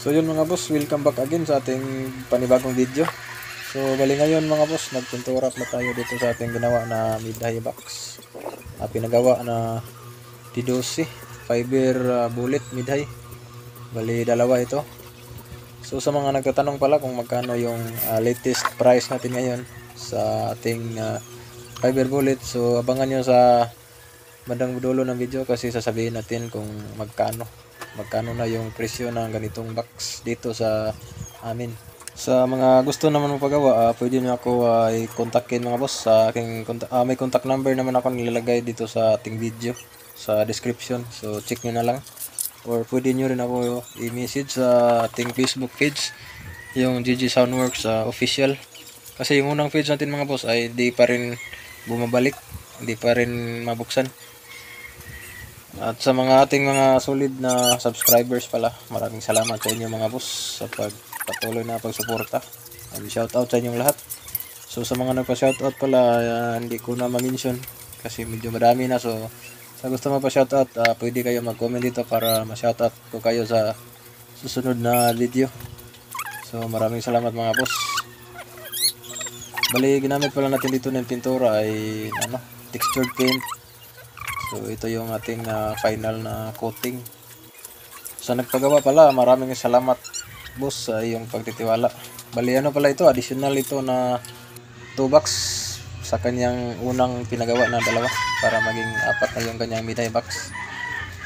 So yun mga boss, welcome back again sa ating panibagong video. So bali ngayon mga boss, nagpintura na tayo dito sa ating ginawa na mid-high box. Pinagawa na T12 fiber bullet mid-high. Bali dalawa ito. So sa mga nagtatanong pala kung magkano yung latest price natin ngayon sa ating fiber bullet, so abangan nyo sa bandang dulo ng video kasi sasabihin natin kung magkano na yung presyo ng ganitong box dito sa amin. Sa mga gusto naman magpagawa, pwede nyo ako i-contactin mga boss sa aking may contact number naman ako nilalagay dito sa ating video sa description, so check nyo na lang, or pwede nyo rin ako i-message sa ating Facebook page, yung GG Soundworks official, kasi yung unang page natin mga boss ay di pa rin bumabalik, hindi pa rin mabuksan. At sa mga ating mga solid na subscribers pala, maraming salamat sa inyo mga boss sa pagpatuloy na pagsuporta. Shoutout sa inyong lahat. So sa mga nagpa-shoutout pala, hindi ko na ma-mention kasi medyo madami na. So sa gusto mo pa-shoutout, pwede kayo mag-comment dito para ma-shoutout ko kayo sa susunod na video. So maraming salamat mga boss. Bali, ginamit pala natin dito ng pintura ay textured paint. So ito yung ating final na coating. Sa nagpagawa pala, maraming salamat boss sa iyong pagtitiwala. Bali pala ito, additional ito na 2 box sa kanyang unang pinagawa na dalawa para maging 4 na yung kanyang mid-high box.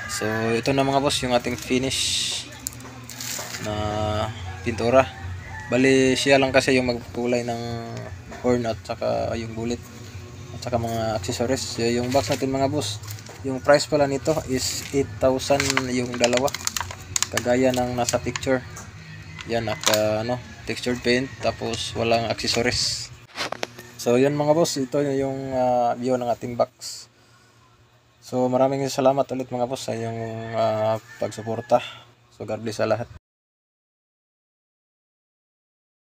So ito na mga boss yung ating finish na pintura. Bali siya lang kasi yung magkulay ng horn at saka yung bullet at saka mga accessories. So, yung box natin mga boss, yung price pala nito is 8,000 yung dalawa, kagaya ng nasa picture. Yan, textured paint tapos walang accessories. So yan mga boss, ito yung view ng ating box. So maraming salamat ulit mga boss sa iyong pagsuporta. So God bless sa lahat.